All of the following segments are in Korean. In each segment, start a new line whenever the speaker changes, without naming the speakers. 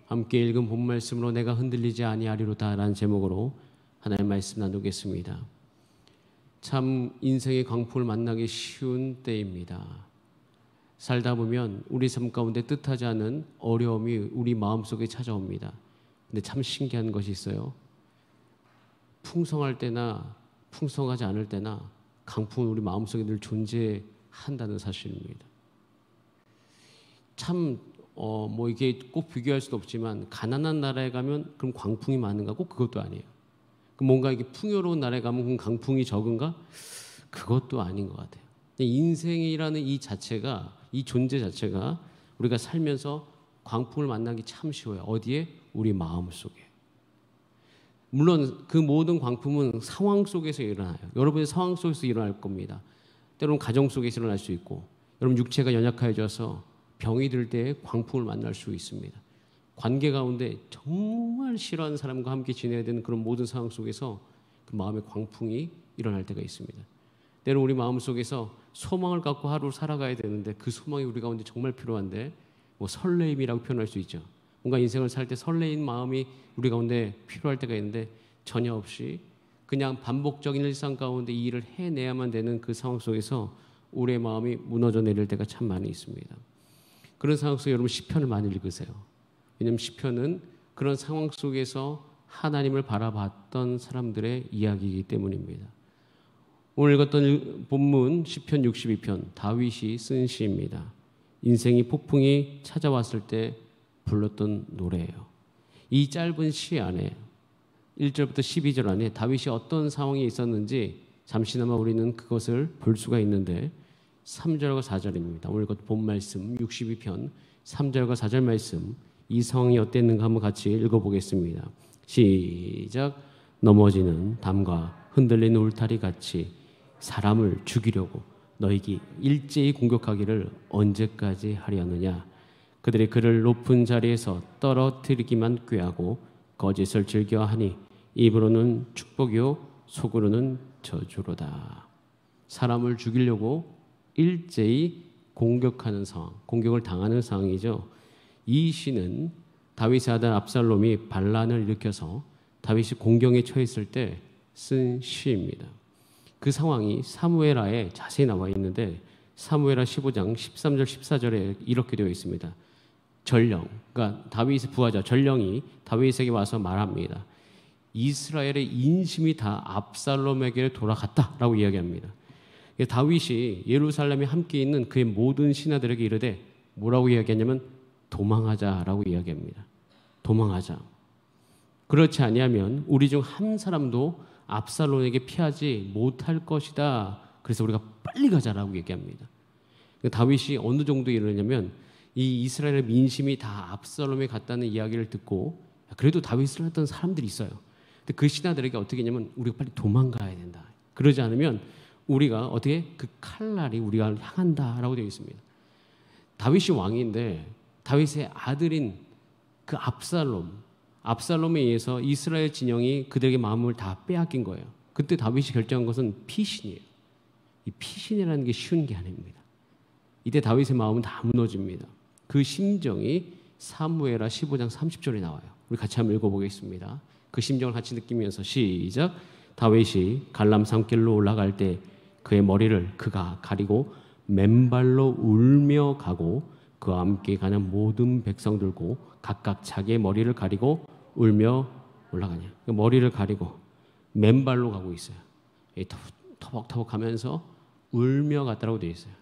함께 읽은 본 말씀으로 내가 흔들리지 아니하리로다라는 제목으로 하나님의 말씀 나누겠습니다. 참 인생의 광풍을 만나기 쉬운 때입니다. 살다 보면 우리 삶 가운데 뜻하지 않은 어려움이 우리 마음속에 찾아옵니다. 근데 참 신기한 것이 있어요. 풍성할 때나 풍성하지 않을 때나 강풍은 우리 마음속에 늘 존재한다는 사실입니다. 참 이게 꼭 비교할 수도 없지만 가난한 나라에 가면 그럼 광풍이 많은가? 꼭 그것도 아니에요. 뭔가 이게 풍요로운 나라에 가면 그럼 강풍이 적은가? 그것도 아닌 것 같아요. 인생이라는 이 자체가, 이 존재 자체가 우리가 살면서 광풍을 만나기 참 쉬워요. 어디에? 우리 마음 속에. 물론 그 모든 광풍은 상황 속에서 일어나요. 여러분의 상황 속에서 일어날 겁니다. 때로는 가정 속에서 일어날 수 있고, 여러분 육체가 연약해져서 병이 들 때 광풍을 만날 수 있습니다. 관계 가운데 정말 싫어하는 사람과 함께 지내야 되는 그런 모든 상황 속에서 그 마음의 광풍이 일어날 때가 있습니다. 때로 우리 마음 속에서 소망을 갖고 하루를 살아가야 되는데 그 소망이 우리 가운데 정말 필요한데 설레임이라고 표현할 수 있죠. 뭔가 인생을 살 때 설레인 마음이 우리 가운데 필요할 때가 있는데 전혀 없이 그냥 반복적인 일상 가운데 이 일을 해내야만 되는 그 상황 속에서 우리의 마음이 무너져 내릴 때가 참 많이 있습니다. 그런 상황 속에 여러분 시편을 많이 읽으세요. 왜냐하면 시편은 그런 상황 속에서 하나님을 바라봤던 사람들의 이야기이기 때문입니다. 오늘 읽었던 본문 시편 62편 다윗이 쓴 시입니다. 인생이 폭풍이 찾아왔을 때 불렀던 노래예요. 이 짧은 시 안에 1절부터 12절 안에 다윗이 어떤 상황이 있었는지 잠시나마 우리는 그것을 볼 수가 있는데 3절과 4절입니다. 오늘 본 말씀 62편 3절과 4절 말씀 이 상황이 어땠는가 한번 같이 읽어보겠습니다. 시작. 넘어지는 담과 흔들리는 울타리 같이 사람을 죽이려고 너희가 일제히 공격하기를 언제까지 하려느냐. 그들이 그를 높은 자리에서 떨어뜨리기만 꾀하고 거짓을 즐겨하니 입으로는 축복이요 속으로는 저주로다. 사람을 죽이려고 일제히 공격하는 상황, 공격을 당하는 상황이죠. 이 시는 다윗의 아들 압살롬이 반란을 일으켜서 다윗이 공경에 처했을 때 쓴 시입니다. 그 상황이 사무엘하에 자세히 나와 있는데 사무엘하 15장 13절 14절에 이렇게 되어 있습니다. 전령, 그러니까 다윗의 부하자 전령이 다윗에게 와서 말합니다. 이스라엘의 인심이 다 압살롬에게 돌아갔다라고 이야기합니다. 다윗이 예루살렘에 함께 있는 그의 모든 신하들에게 이르되 뭐라고 이야기하냐면 도망하자라고 이야기합니다. 도망하자. 그렇지 아니하면 우리 중 한 사람도 압살롬에게 피하지 못할 것이다. 그래서 우리가 빨리 가자라고 얘기합니다. 다윗이 어느 정도 이러냐면 이 이스라엘의 민심이 다 압살롬에 갔다는 이야기를 듣고 그래도 다윗을 했던 사람들이 있어요. 근데 그 신하들에게 어떻게 했냐면 우리가 빨리 도망가야 된다. 그러지 않으면 우리가 어떻게 그 칼날이 우리가 향한다라고 되어 있습니다. 다윗이 왕인데 다윗의 아들인 그 압살롬에 의해서 이스라엘 진영이 그들에게 마음을 다 빼앗긴 거예요. 그때 다윗이 결정한 것은 피신이에요. 이 피신이라는 게 쉬운 게 아닙니다. 이때 다윗의 마음은 다 무너집니다. 그 심정이 사무엘하 15장 30절에 나와요. 우리 같이 한번 읽어보겠습니다. 그 심정을 같이 느끼면서 시작. 다윗이 갈람 산길로 올라갈 때 그의 머리를 그가 가리고 맨발로 울며 가고 그와 함께 가는 모든 백성들고 각각 자기의 머리를 가리고 울며 올라가냐. 머리를 가리고 맨발로 가고 있어요. 터벅터벅 하면서 울며 갔다라고 되어 있어요.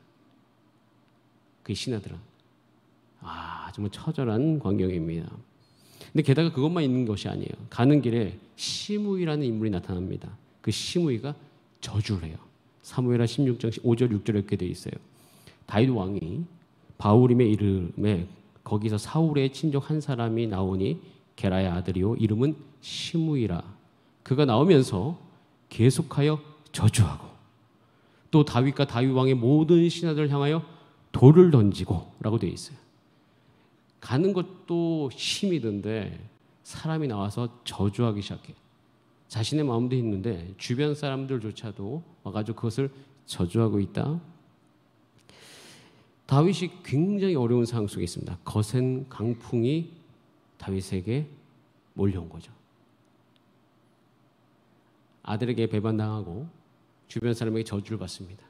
그 신하들은 정말 처절한 광경입니다. 근데 게다가 그것만 있는 것이 아니에요. 가는 길에 시므이라는 인물이 나타납니다. 그 시므이가 저주를 해요. 사무엘하 16장 5절 6절에 이렇게 되어 있어요. 다윗 왕이 바후림의 이름에 거기서 사울의 친족 한 사람이 나오니 게라의 아들이요 이름은 시므이라. 그가 나오면서 계속하여 저주하고 또 다윗과 다윗 왕의 모든 신하들을 향하여 돌을 던지고 라고 되어 있어요. 가는 것도 힘이 든데 사람이 나와서 저주하기 시작해. 자신의 마음도 있는데 주변 사람들조차도 와가지고 그것을 저주하고 있다. 다윗이 굉장히 어려운 상황 속에 있습니다. 거센 강풍이 다윗에게 몰려온 거죠. 아들에게 배반당하고 주변 사람에게 저주를 받습니다.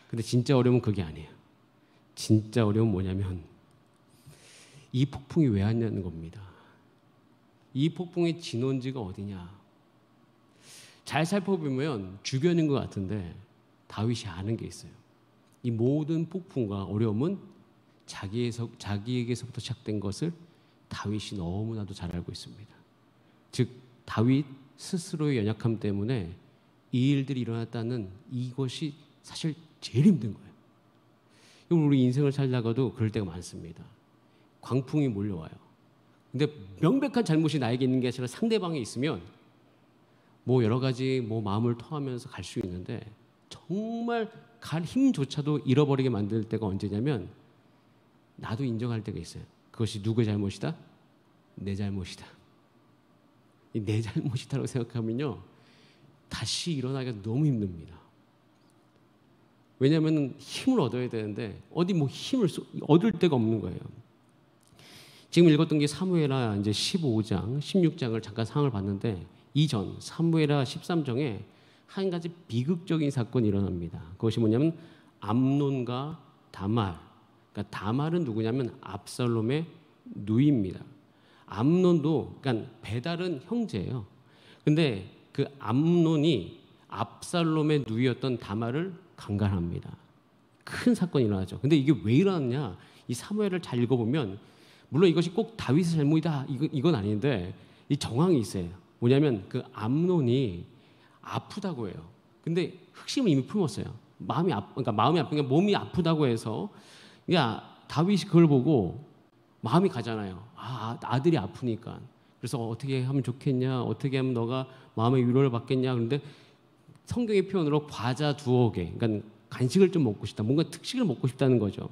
근데 진짜 어려움은 그게 아니에요. 진짜 어려움은 뭐냐면 이 폭풍이 왜 왔냐는 겁니다. 이 폭풍의 진원지가 어디냐? 잘 살펴보면 주변인 것 같은데 다윗이 아는 게 있어요. 이 모든 폭풍과 어려움은 자기에게서부터 시작된 것을 다윗이 너무나도 잘 알고 있습니다. 즉 다윗 스스로의 연약함 때문에 이 일들이 일어났다는 이것이 사실 제일 힘든 거예요. 우리 인생을 살다가도 그럴 때가 많습니다. 광풍이 몰려와요. 근데 명백한 잘못이 나에게 있는 게 아니라 상대방에 있으면 여러 가지 마음을 토하면서 갈 수 있는데 정말 갈 힘조차도 잃어버리게 만들 때가 언제냐면 나도 인정할 때가 있어요. 그것이 누구의 잘못이다? 내 잘못이다. 내 잘못이다라고 생각하면요 다시 일어나기가 너무 힘듭니다. 왜냐하면 힘을 얻어야 되는데 어디 힘을 얻을 데가 없는 거예요. 지금 읽었던 게 사무엘하 이제 15장, 16장을 잠깐 상을 봤는데 이전 사무엘하 13장에 한 가지 비극적인 사건이 일어납니다. 그것이 뭐냐면 암논과 다말. 그러니까 다말은 누구냐면 압살롬의 누이입니다. 암논도 그러니까 배달은 형제예요. 근데 그 암논이 압살롬의 누이였던 다말을 강간합니다. 큰 사건이 일어나죠. 근데 이게 왜 일어났냐? 이 사무엘을 잘 읽어보면 물론 이것이 꼭 다윗의 잘못이다 이건 아닌데 이 정황이 있어요. 뭐냐면 그 암논이 아프다고 해요. 근데 흑심을 이미 품었어요. 그러니까 마음이 아프니까 몸이 아프다고 해서 다윗이 그걸 보고 마음이 가잖아요. 아들이 아프니까. 그래서 어떻게 하면 좋겠냐? 어떻게 하면 너가 마음의 위로를 받겠냐? 그런데 성경의 표현으로 과자 2개, 그러니까 간식을 좀 먹고 싶다. 뭔가 특식을 먹고 싶다는 거죠.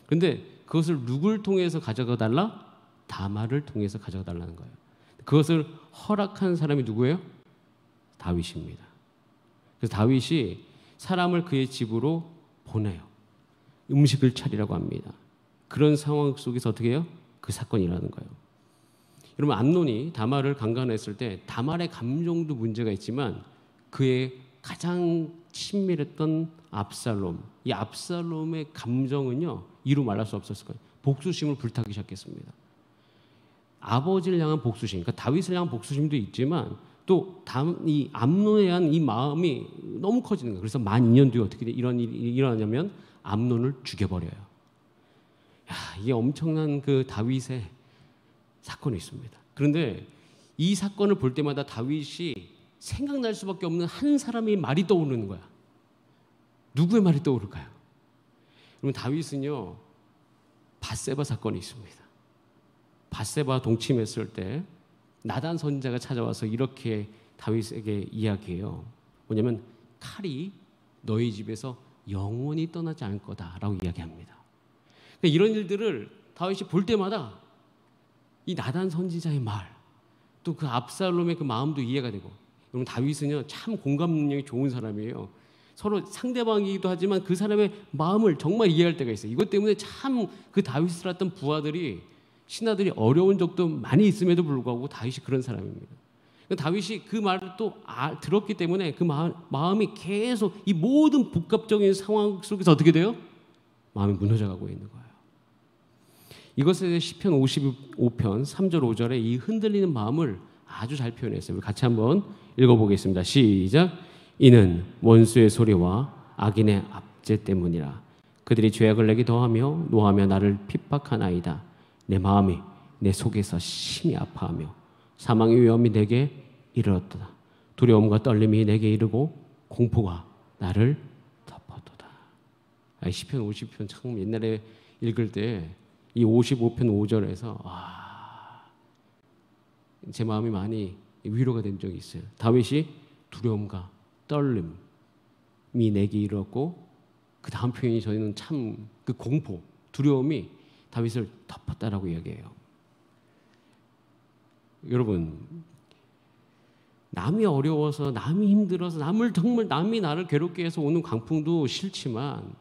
그런데 그것을 누굴 통해서 가져가 달라? 다말을 통해서 가져가 달라는 거예요. 그것을 허락한 사람이 누구예요? 다윗입니다. 그래서 다윗이 사람을 그의 집으로 보내요. 음식을 차리라고 합니다. 그런 상황 속에서 어떻게 해요? 그 사건이 일어나는 거예요. 여러분 암논이 다말을 강간했을 때 다말의 감정도 문제가 있지만 그의 가장 친밀했던 압살롬, 이 압살롬의 감정은요 이루 말할 수 없었을 거예요. 복수심을 불타기 시작했습니다. 아버지를 향한 복수심, 그러니까 다윗을 향한 복수심도 있지만 또 이 암논에 대한 이 마음이 너무 커지는 거예요. 그래서 만 2년 뒤에 어떻게 이런 일이 일어나냐면 암논을 죽여버려요. 이게 엄청난 그 다윗의 사건이 있습니다. 그런데 이 사건을 볼 때마다 다윗이 생각날 수밖에 없는 한 사람의 말이 떠오르는 거야. 누구의 말이 떠오를까요? 그러면 다윗은요 밧세바 사건이 있습니다. 밧세바 동침했을 때 나단 선지자가 찾아와서 이렇게 다윗에게 이야기해요. 뭐냐면 칼이 너희 집에서 영원히 떠나지 않을 거다라고 이야기합니다. 그러니까 이런 일들을 다윗이 볼 때마다 이 나단 선지자의 말, 또 그 압살롬의 그 마음도 이해가 되고. 여러분 다윗은요 참 공감 능력이 좋은 사람이에요. 서로 상대방이기도 하지만 그 사람의 마음을 정말 이해할 때가 있어요. 이것 때문에 참 그 다윗을 했던 부하들이 신하들이 어려운 적도 많이 있음에도 불구하고 다윗이 그런 사람입니다. 다윗이 그 말을 또 들었기 때문에 그 마음이 계속 이 모든 복합적인 상황 속에서 어떻게 돼요? 마음이 무너져가고 있는 거예요. 이것에 대해 시편 55편 3절 5절에 이 흔들리는 마음을 아주 잘 표현했어요. 같이 한번 읽어보겠습니다. 시작. 이는 원수의 소리와 악인의 압제 때문이라. 그들이 죄악을 내게 더하며 노하며 나를 핍박하나이다. 내 마음이 내 속에서 심히 아파하며 사망의 위험이 내게 이르렀도다. 두려움과 떨림이 내게 이르고 공포가 나를 덮었도다. 시편 50편 참 옛날에 읽을 때 이 55편 5절에서 제 마음이 많이 위로가 된 적이 있어요. 다윗이 두려움과 떨림이 내게 이르렀고 그 다음 표현이 저희는 참 그 공포, 두려움이 다윗을 덮었다라고 이야기해요. 여러분, 남이 어려워서, 남이 힘들어서, 남이 나를 괴롭게 해서 오는 광풍도 싫지만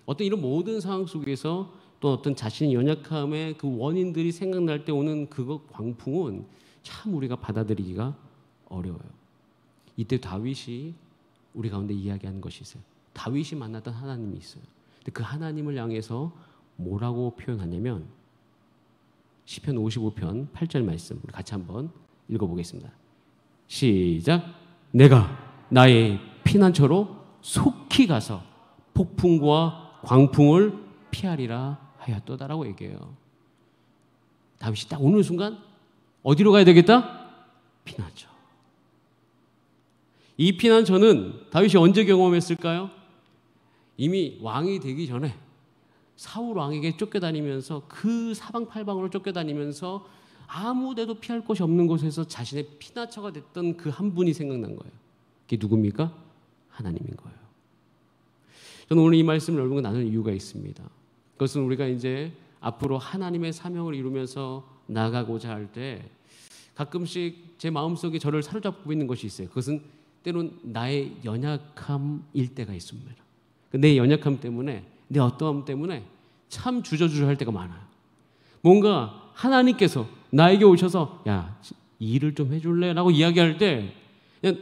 어떤 이런 모든 상황 속에서 또 어떤 자신의 연약함의 그 원인들이 생각날 때 오는 그 광풍은 참 우리가 받아들이기가 어려워요. 이때 다윗이 우리 가운데 이야기하는 것이 있어요. 다윗이 만났던 하나님이 있어요. 근데 그 하나님을 향해서 뭐라고 표현하냐면 시편 55편 8절 말씀 우리 같이 한번 읽어보겠습니다. 시작. 내가 나의 피난처로 속히 가서 폭풍과 광풍을 피하리라 하였도다라고 얘기해요. 다윗이 딱 오는 순간 어디로 가야 되겠다? 피난처. 이 피난처는 다윗이 언제 경험했을까요? 이미 왕이 되기 전에 사울 왕에게 쫓겨다니면서 그 사방팔방으로 쫓겨다니면서 아무 데도 피할 곳이 없는 곳에서 자신의 피난처가 됐던 그 한 분이 생각난 거예요. 그게 누굽니까? 하나님인 거예요. 저는 오늘 이 말씀을 여러분과 나눌 이유가 있습니다. 그것은 우리가 이제 앞으로 하나님의 사명을 이루면서 나가고자 할 때 가끔씩 제 마음속에 저를 사로잡고 있는 것이 있어요. 그것은 때론 나의 연약함일 때가 있습니다. 내 연약함 때문에, 내 어떠함 때문에 참 주저주저할 때가 많아요. 뭔가 하나님께서 나에게 오셔서 야, 이 일을 좀 해줄래? 라고 이야기할 때 그냥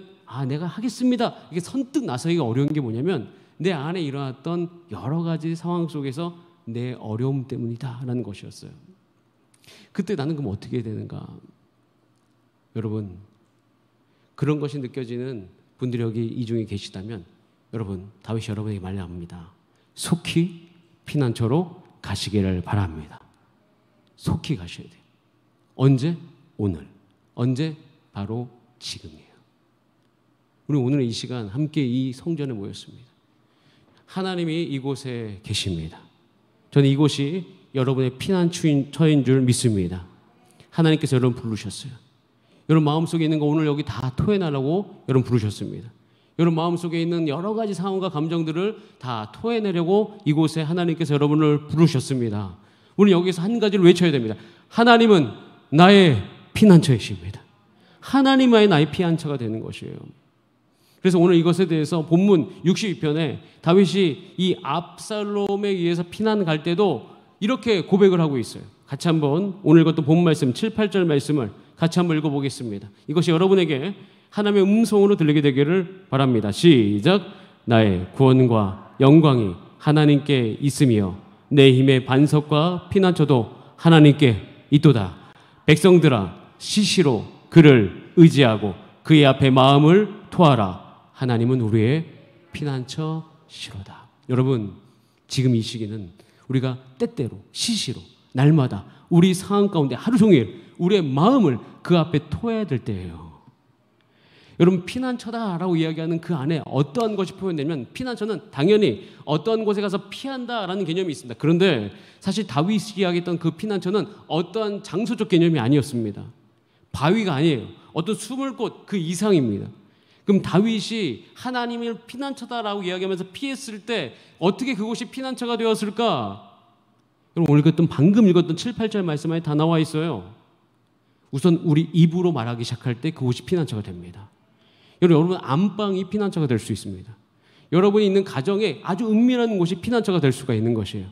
내가 하겠습니다. 이게 선뜻 나서기가 어려운 게 뭐냐면 내 안에 일어났던 여러 가지 상황 속에서 내 어려움 때문이다라는 것이었어요. 그때 나는 그럼 어떻게 해야 되는가? 여러분, 그런 것이 느껴지는 분들이 여기 이 중에 계시다면 여러분, 다윗이 여러분에게 말합니다. 속히 피난처로 가시기를 바랍니다. 속히 가셔야 돼요. 언제? 오늘. 언제? 바로 지금이에요. 우리 오늘 이 시간 함께 이 성전에 모였습니다. 하나님이 이곳에 계십니다. 저는 이곳이 여러분의 피난처인 줄 믿습니다. 하나님께서 여러분 부르셨어요. 여러분 마음속에 있는 거 오늘 여기 다 토해내라고 여러분 부르셨습니다. 여러분 마음속에 있는 여러 가지 상황과 감정들을 다 토해내려고 이곳에 하나님께서 여러분을 부르셨습니다. 우리 여기서 한 가지를 외쳐야 됩니다. 하나님은 나의 피난처이십니다. 하나님만이 나의 피난처가 되는 것이에요. 그래서 오늘 이것에 대해서 본문 62편에 다윗이 이 압살롬에 의해서 피난 갈 때도 이렇게 고백을 하고 있어요. 같이 한번 오늘 이것도 본문 말씀 7, 8절 말씀을 같이 한번 읽어보겠습니다. 이것이 여러분에게 하나님의 음성으로 들리게 되기를 바랍니다. 시작. 나의 구원과 영광이 하나님께 있으며 내 힘의 반석과 피난처도 하나님께 있도다. 백성들아 시시로 그를 의지하고 그의 앞에 마음을 토하라. 하나님은 우리의 피난처시로다. 여러분, 지금 이 시기는 우리가 때때로 시시로 날마다 우리 상황 가운데 하루 종일 우리의 마음을 그 앞에 토해야 될 때예요. 여러분, 피난처다라고 이야기하는 그 안에 어떠한 것이 표현되면 피난처는 당연히 어떠한 곳에 가서 피한다라는 개념이 있습니다. 그런데 사실 다윗이 이야기했던 그 피난처는 어떠한 장소적 개념이 아니었습니다. 바위가 아니에요. 어떤 숨을 곳 그 이상입니다. 그럼 다윗이 하나님을 피난처다라고 이야기하면서 피했을 때 어떻게 그곳이 피난처가 되었을까? 여러분, 오늘 방금 읽었던 7, 8절 말씀 안에 다 나와 있어요. 우선 우리 입으로 말하기 시작할 때 그곳이 피난처가 됩니다. 여러분, 안방이 피난처가 될 수 있습니다. 여러분이 있는 가정에 아주 은밀한 곳이 피난처가 될 수가 있는 것이에요.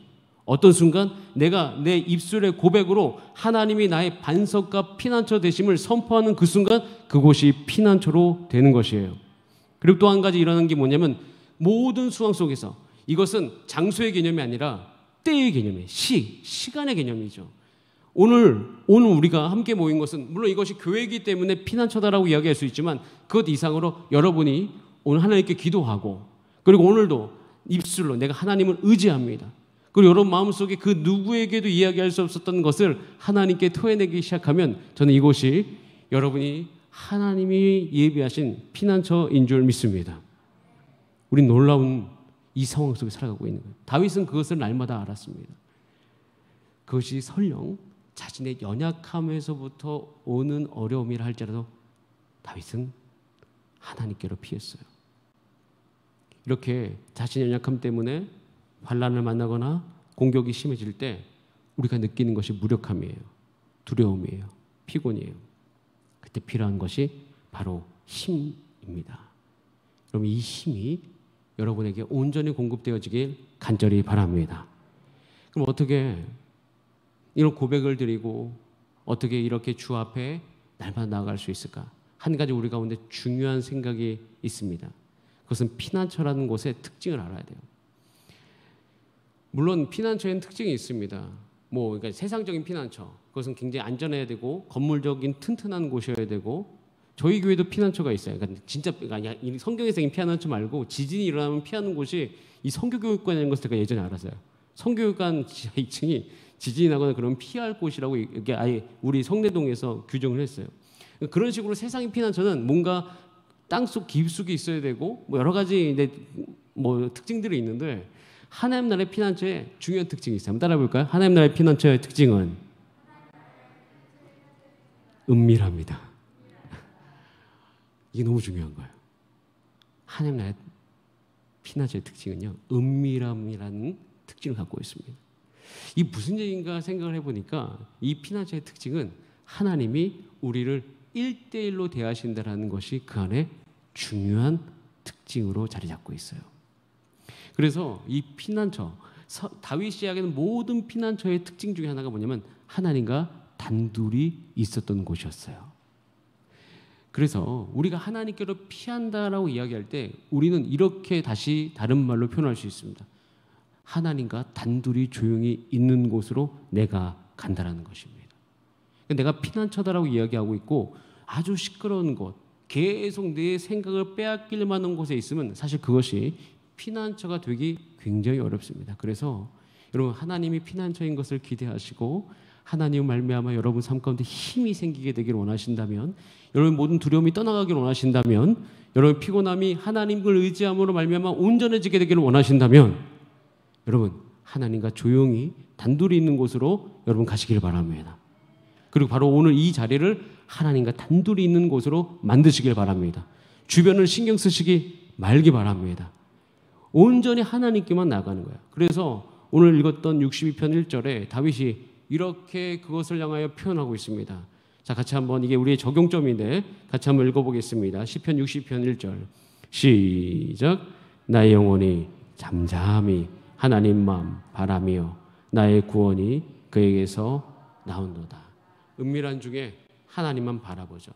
어떤 순간 내가 내 입술의 고백으로 하나님이 나의 반석과 피난처 되심을 선포하는 그 순간 그곳이 피난처로 되는 것이에요. 그리고 또 한 가지 일어나는 게 뭐냐면 모든 수황 속에서 이것은 장소의 개념이 아니라 때의 개념이에요. 시간의 개념이죠. 오늘 우리가 함께 모인 것은 물론 이것이 교회이기 때문에 피난처다라고 이야기할 수 있지만 그것 이상으로 여러분이 오늘 하나님께 기도하고 그리고 오늘도 입술로 내가 하나님을 의지합니다. 그리고 여러분 마음속에 그 누구에게도 이야기할 수 없었던 것을 하나님께 토해내기 시작하면 저는 이곳이 여러분이 하나님이 예비하신 피난처인 줄 믿습니다. 우린 놀라운 이 상황 속에 살아가고 있는 거예요. 다윗은 그것을 날마다 알았습니다. 그것이 설령 자신의 연약함에서부터 오는 어려움이라 할지라도 다윗은 하나님께로 피했어요. 이렇게 자신의 연약함 때문에 환난을 만나거나 공격이 심해질 때 우리가 느끼는 것이 무력함이에요. 두려움이에요. 피곤이에요. 그때 필요한 것이 바로 힘입니다. 그럼 이 힘이 여러분에게 온전히 공급되어지길 간절히 바랍니다. 그럼 어떻게 이런 고백을 드리고 어떻게 이렇게 주 앞에 날마다 나아갈 수 있을까? 한 가지 우리 가운데 중요한 생각이 있습니다. 그것은 피난처라는 곳의 특징을 알아야 돼요. 물론 피난처에는 특징이 있습니다. 그러니까 세상적인 피난처, 그것은 굉장히 안전해야 되고 건물적인 튼튼한 곳이어야 되고, 저희 교회도 피난처가 있어요. 그러니까 진짜 이 성경에서 피난처 말고 지진이 일어나면 피하는 곳이 이 성교교육관이라는 것을 제가 예전에 알았어요. 성교육관 지하 2층이 지진이 나거나 그러면 피할 곳이라고 이게 아예 우리 성내동에서 규정을 했어요. 그런 식으로 세상의 피난처는 뭔가 땅속 깊숙이 있어야 되고 여러 가지 특징들이 있는데, 하나님 나라의 피난처에 중요한 특징이 있어요. 한번 따라 볼까요? 하나님 나라의 피난처의 특징은 은밀합니다. 이게 너무 중요한 거예요. 하나님 나라의 피난처의 특징은요, 은밀함이라는 특징을 갖고 있습니다. 이 무슨 얘기인가 생각을 해보니까 이 피난처의 특징은 하나님이 우리를 1대1로 대하신다는 것이 그 안에 중요한 특징으로 자리 잡고 있어요. 그래서 이 피난처, 다윗이 이야기하는 모든 피난처의 특징 중에 하나가 뭐냐면 하나님과 단둘이 있었던 곳이었어요. 그래서 우리가 하나님께로 피한다라고 이야기할 때 우리는 이렇게 다시 다른 말로 표현할 수 있습니다. 하나님과 단둘이 조용히 있는 곳으로 내가 간다라는 것입니다. 내가 피난처다라고 이야기하고 있고 아주 시끄러운 곳, 계속 내 생각을 빼앗길 만한 곳에 있으면 사실 그것이 피난처가 되기 굉장히 어렵습니다. 그래서 여러분, 하나님이 피난처인 것을 기대하시고 하나님 말미암아 여러분 삶 가운데 힘이 생기게 되기를 원하신다면, 여러분 모든 두려움이 떠나가기를 원하신다면, 여러분 피곤함이 하나님을 의지함으로 말미암아 온전해지게 되기를 원하신다면, 여러분 하나님과 조용히 단둘이 있는 곳으로 여러분 가시기를 바랍니다. 그리고 바로 오늘 이 자리를 하나님과 단둘이 있는 곳으로 만드시길 바랍니다. 주변을 신경 쓰시기 말기 바랍니다. 온전히 하나님께만 나가는 거예요. 그래서 오늘 읽었던 62편 1절에 다윗이 이렇게 그것을 향하여 표현하고 있습니다. 자, 같이 한번, 이게 우리의 적용점인데 같이 한번 읽어보겠습니다. 시편 60편 1절 시작. 나의 영혼이 잠잠히 하나님만 바라며 나의 구원이 그에게서 나온도다. 은밀한 중에 하나님만 바라보죠.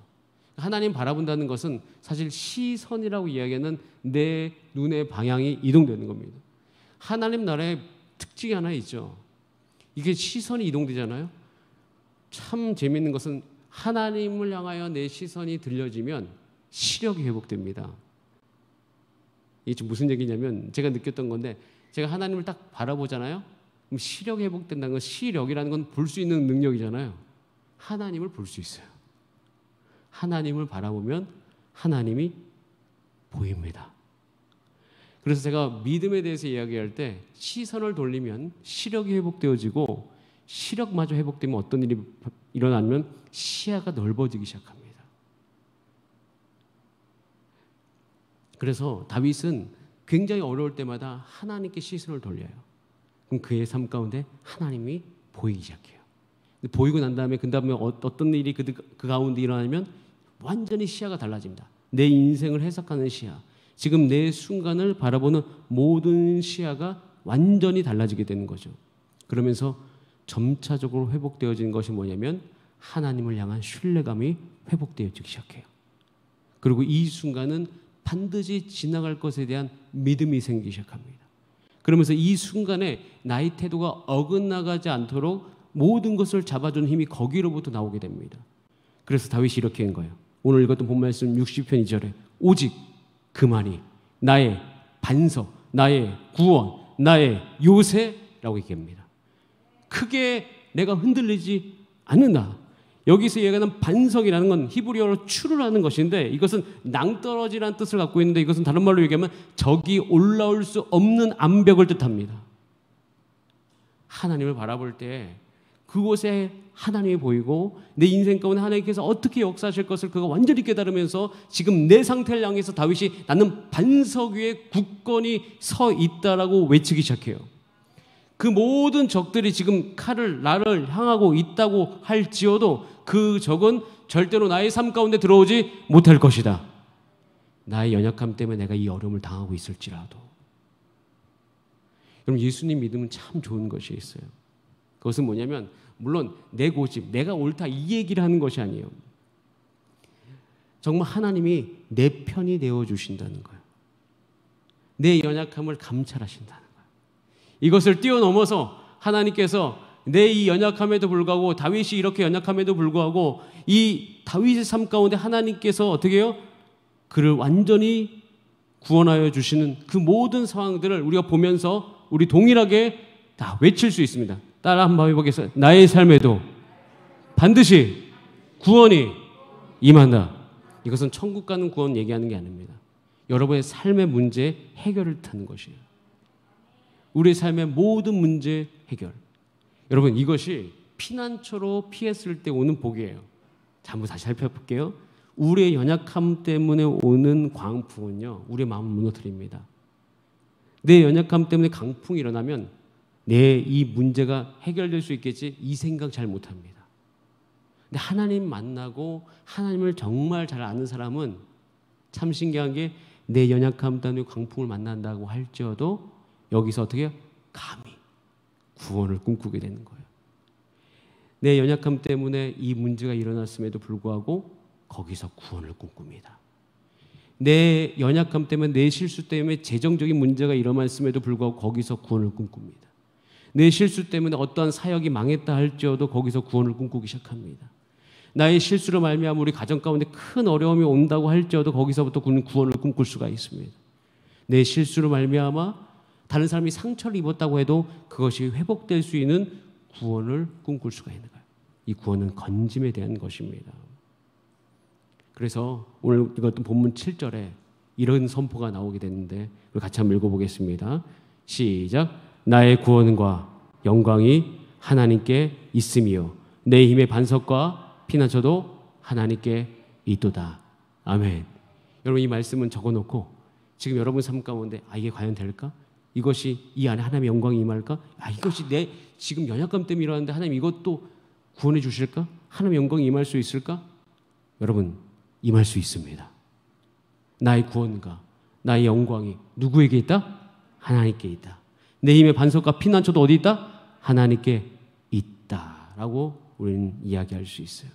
하나님 바라본다는 것은 사실 시선이라고 이야기하는 내 눈의 방향이 이동되는 겁니다. 하나님 나라의 특징이 하나 있죠. 이게 시선이 이동되잖아요. 참 재미있는 것은 하나님을 향하여 내 시선이 들려지면 시력이 회복됩니다. 이게 지금 무슨 얘기냐면 제가 느꼈던 건데, 제가 하나님을 딱 바라보잖아요. 그럼 시력이 회복된다는 건, 시력이라는 건 볼 수 있는 능력이잖아요. 하나님을 볼 수 있어요. 하나님을 바라보면 하나님이 보입니다. 그래서 제가 믿음에 대해서 이야기할 때 시선을 돌리면 시력이 회복되어지고, 시력마저 회복되면 어떤 일이 일어나면 시야가 넓어지기 시작합니다. 그래서 다윗은 굉장히 어려울 때마다 하나님께 시선을 돌려요. 그럼 그의 삶 가운데 하나님이 보이기 시작해요. 보이고 난 다음에 그 다음에 어떤 일이 그 가운데 일어나면 완전히 시야가 달라집니다. 내 인생을 해석하는 시야, 지금 내 순간을 바라보는 모든 시야가 완전히 달라지게 되는 거죠. 그러면서 점차적으로 회복되어지는 것이 뭐냐면 하나님을 향한 신뢰감이 회복되어지기 시작해요. 그리고 이 순간은 반드시 지나갈 것에 대한 믿음이 생기기 시작합니다. 그러면서 이 순간에 나의 태도가 어긋나가지 않도록 모든 것을 잡아주는 힘이 거기로부터 나오게 됩니다. 그래서 다윗이 이렇게 한 거예요. 오늘 읽었던 본 말씀 60편 2절에 오직 그만이 나의 반석, 나의 구원, 나의 요새라고 얘기합니다. 크게 내가 흔들리지 않는다. 여기서 얘기하는 반석이라는 건 히브리어로 추루라는 것인데, 이것은 낭떠러지라는 뜻을 갖고 있는데, 이것은 다른 말로 얘기하면 적이 올라올 수 없는 암벽을 뜻합니다. 하나님을 바라볼 때 그곳에 하나님이 보이고 내 인생 가운데 하나님께서 어떻게 역사하실 것을 그가 완전히 깨달으면서 지금 내 상태를 향해서 다윗이 나는 반석 위에 굳건히 서 있다라고 외치기 시작해요. 그 모든 적들이 지금 칼을 나를 향하고 있다고 할지어도 그 적은 절대로 나의 삶 가운데 들어오지 못할 것이다. 나의 연약함 때문에 내가 이 어려움을 당하고 있을지라도. 여러분 예수님 믿으면 참 좋은 것이 있어요. 그것은 뭐냐면 물론 내 고집, 내가 옳다 이 얘기를 하는 것이 아니에요. 정말 하나님이 내 편이 되어주신다는 거예요. 내 연약함을 감찰하신다는 거예요. 이것을 뛰어넘어서 하나님께서 내 이 연약함에도 불구하고 다윗이 이렇게 연약함에도 불구하고 이 다윗의 삶 가운데 하나님께서 어떻게 해요? 그를 완전히 구원하여 주시는 그 모든 상황들을 우리가 보면서 우리 동일하게 다 외칠 수 있습니다. 따라 한번 해보겠습니다. 나의 삶에도 반드시 구원이 임한다. 이것은 천국 가는 구원 얘기하는 게 아닙니다. 여러분의 삶의 문제 해결을 뜻하는 것이에요. 우리의 삶의 모든 문제 해결. 여러분 이것이 피난처로 피했을 때 오는 복이에요. 자, 한번 다시 살펴볼게요. 우리의 연약함 때문에 오는 광풍은요, 우리의 마음을 무너뜨립니다. 내 연약함 때문에 강풍이 일어나면 내 이 문제가 해결될 수 있겠지 이 생각 잘 못합니다. 근데 하나님 만나고 하나님을 정말 잘 아는 사람은 참 신기한 게 내 연약함 때문에 광풍을 만난다고 할지어도 여기서 어떻게 해요? 감히 구원을 꿈꾸게 되는 거예요. 내 연약함 때문에 이 문제가 일어났음에도 불구하고 거기서 구원을 꿈꿉니다. 내 연약함 때문에 내 실수 때문에 재정적인 문제가 일어났음에도 불구하고 거기서 구원을 꿈꿉니다. 내 실수 때문에 어떠한 사역이 망했다 할지어도 거기서 구원을 꿈꾸기 시작합니다. 나의 실수로 말미암아 우리 가정 가운데 큰 어려움이 온다고 할지어도 거기서부터 구원을 꿈꿀 수가 있습니다. 내 실수로 말미암아 다른 사람이 상처를 입었다고 해도 그것이 회복될 수 있는 구원을 꿈꿀 수가 있는 거예요. 이 구원은 건짐에 대한 것입니다. 그래서 오늘 읽었던 본문 7절에 이런 선포가 나오게 됐는데 우리 같이 한번 읽어보겠습니다. 시작. 나의 구원과 영광이 하나님께 있음이요 내 힘의 반석과 피난처도 하나님께 있도다. 아멘. 여러분 이 말씀은 적어놓고 지금 여러분 삶 가운데 이게 과연 될까? 이것이 이 안에 하나님의 영광이 임할까? 이것이 내 지금 연약감 때문에 일어나는데 하나님 이것도 구원해 주실까? 하나님의 영광이 임할 수 있을까? 여러분 임할 수 있습니다. 나의 구원과 나의 영광이 누구에게 있다? 하나님께 있다. 내 힘의 반석과 피난처도 어디 있다? 하나님께 있다라고 우리는 이야기할 수 있어요.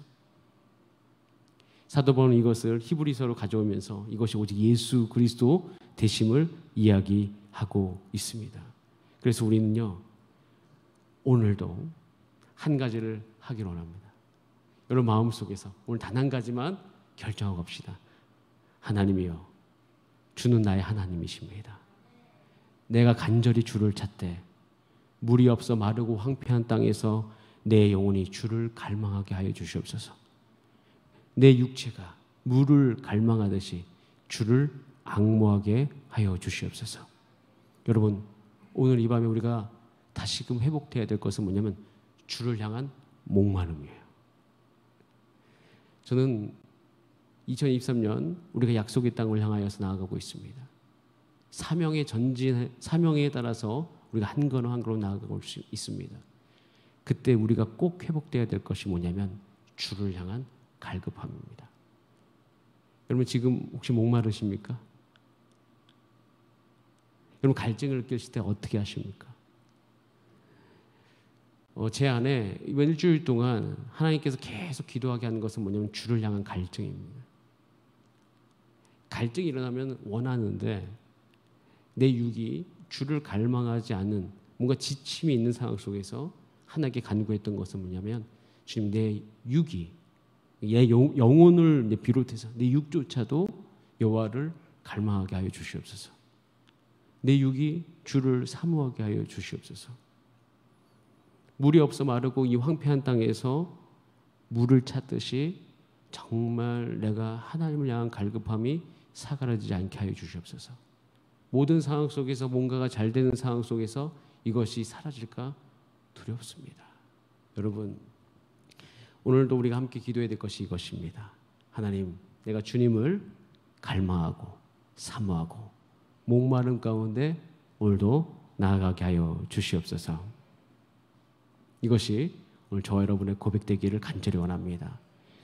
사도 바울은 이것을 히브리서로 가져오면서 이것이 오직 예수 그리스도 되심을 이야기하고 있습니다. 그래서 우리는요 오늘도 한 가지를 하기를 원합니다. 여러분 마음속에서 오늘 단 한 가지만 결정하고 갑시다. 하나님이여 주는 나의 하나님이십니다. 내가 간절히 주를 찾되 물이 없어 마르고 황폐한 땅에서 내 영혼이 주를 갈망하게 하여 주시옵소서. 내 육체가 물을 갈망하듯이 주를 앙모하게 하여 주시옵소서. 여러분 오늘 이 밤에 우리가 다시금 회복돼야 될 것은 뭐냐면 주를 향한 목마름이에요. 저는 2023년 우리가 약속의 땅을 향하여서 나아가고 있습니다. 사명에 따라서 우리가 한 걸음 한 걸음 나아가고 있습니다. 그때 우리가 꼭 회복돼야 될 것이 뭐냐면 주를 향한 갈급함입니다. 여러분 지금 혹시 목마르십니까? 여러분 갈증을 느끼실 때 어떻게 하십니까? 제 안에 이번 일주일 동안 하나님께서 계속 기도하게 하는 것은 뭐냐면 주를 향한 갈증입니다. 갈증이 일어나면 원하는데 내 육이 주를 갈망하지 않는 뭔가 지침이 있는 상황 속에서 하나님께 간구했던 것은 뭐냐면 주님 내 육이 내 영혼을 비롯해서 내 육조차도 여호와를 갈망하게 하여 주시옵소서. 내 육이 주를 사모하게 하여 주시옵소서. 물이 없어 마르고 이 황폐한 땅에서 물을 찾듯이 정말 내가 하나님을 향한 갈급함이 사그라지지 않게 하여 주시옵소서. 모든 상황 속에서 뭔가가 잘 되는 상황 속에서 이것이 사라질까 두렵습니다. 여러분 오늘도 우리가 함께 기도해야 될 것이 이것입니다. 하나님 내가 주님을 갈망하고 사모하고 목마름 가운데 오늘도 나아가게 하여 주시옵소서. 이것이 오늘 저와 여러분의 고백되기를 간절히 원합니다.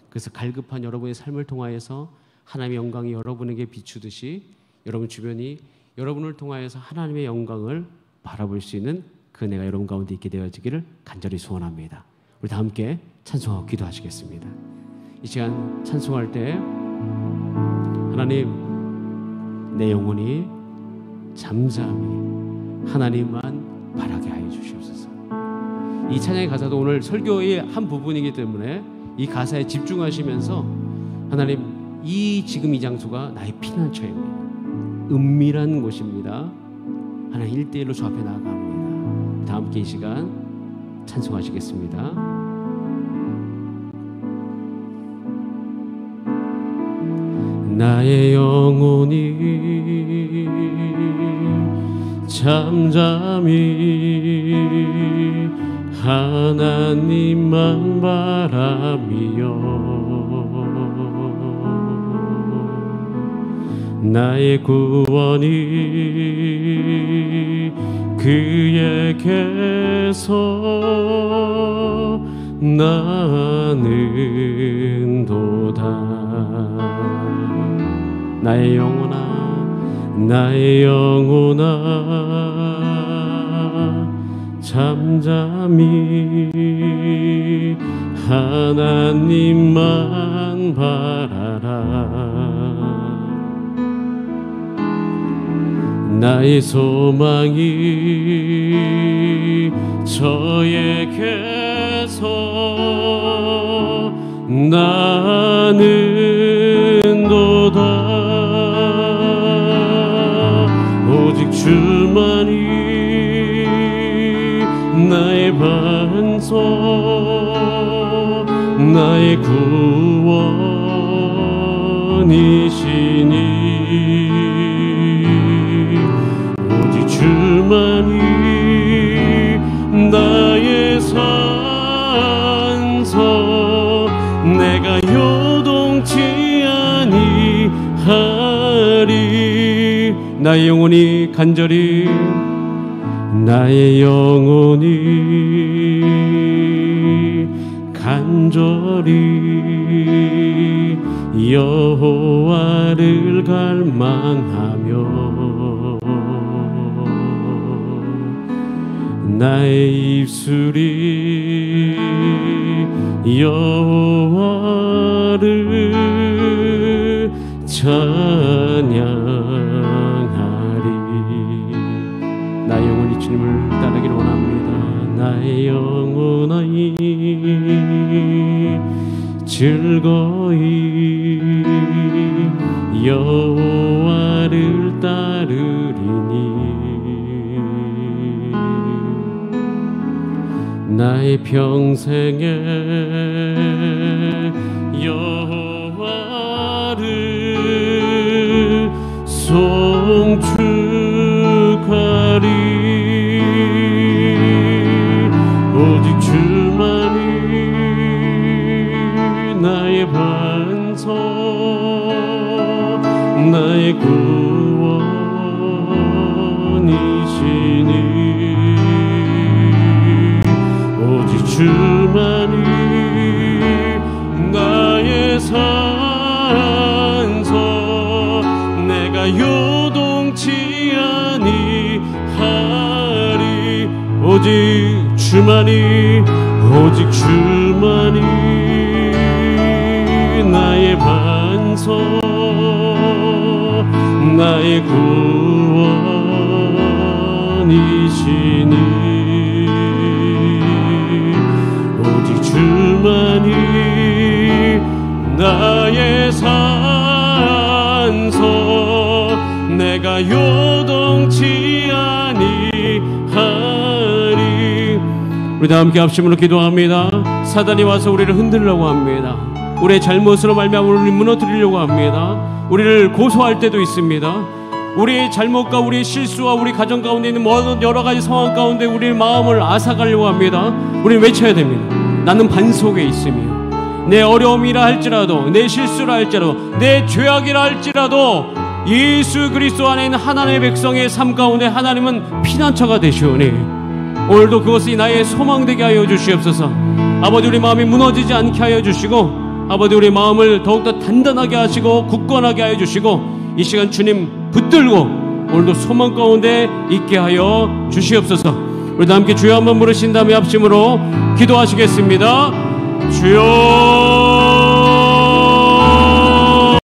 그래서 갈급한 여러분의 삶을 통하여서 하나님의 영광이 여러분에게 비추듯이 여러분 주변이 여러분을 통하여서 하나님의 영광을 바라볼 수 있는 그 은혜가 여러분 가운데 있게 되어지기를 간절히 소원합니다. 우리 다 함께 찬송하고 기도하시겠습니다. 이 시간 찬송할 때 하나님, 내 영혼이 잠잠히 하나님만 바라게 하여 주시옵소서. 이 찬양의 가사도 오늘 설교의 한 부분이기 때문에 이 가사에 집중하시면서 하나님, 지금 이 장소가 나의 피난처입니다. 은밀한 곳입니다. 하나님 1대1로 주 앞에 나아갑니다. 다 함께 이 시간 찬송하시겠습니다. 나의 영혼이 잠잠히 하나님만 바라며 나의 구원이 그에게서 나는 도다. 나의 영혼아 잠잠히 하나님만 바라라. 나의 소망이 저에게서 나는 도다. 오직 주만이 나의 반석, 나의 구원이시니 주만이 나의 산서, 내가 요동치 아니하리. 나의 영혼이 간절히, 나의 영혼이 간절히 여호와를 갈망하며 나의 입술이 여호와를 찬양하리. 나의 영혼이 주님을 따르기를 원합니다. 나의 영혼아 즐거이 여호와를 따르리니 나의 평생에 여호와를 송축하리. 오직 주만이 나의 반석, 나의 구원이시니 오직 주만이 나의 산서, 내가 요동치 아니하리. 오직 주만이, 오직 주만이 나의 반석, 나의 구원이시니 주만이 나의 산서, 내가 요동치 아니하리. 우리 다 함께 합심으로 기도합니다. 사단이 와서 우리를 흔들려고 합니다. 우리의 잘못으로 말미암아 우리를 무너뜨리려고 합니다. 우리를 고소할 때도 있습니다. 우리의 잘못과 우리의 실수와 우리 가정 가운데 있는 모든 여러 가지 상황 가운데 우리의 마음을 앗아가려고 합니다. 우리는 외쳐야 됩니다. 나는 반석에 있으며 내 어려움이라 할지라도, 내 실수라 할지라도, 내 죄악이라 할지라도 예수 그리스도 안에 있는 하나님의 백성의 삶 가운데 하나님은 피난처가 되시오니 오늘도 그것이 나의 소망되게 하여 주시옵소서. 아버지, 우리 마음이 무너지지 않게 하여 주시고, 아버지, 우리 마음을 더욱더 단단하게 하시고 굳건하게 하여 주시고, 이 시간 주님 붙들고 오늘도 소망 가운데 있게 하여 주시옵소서. 우리도 함께 주여 한번 부르신 다음에 합심으로 기도하시겠습니다. 주여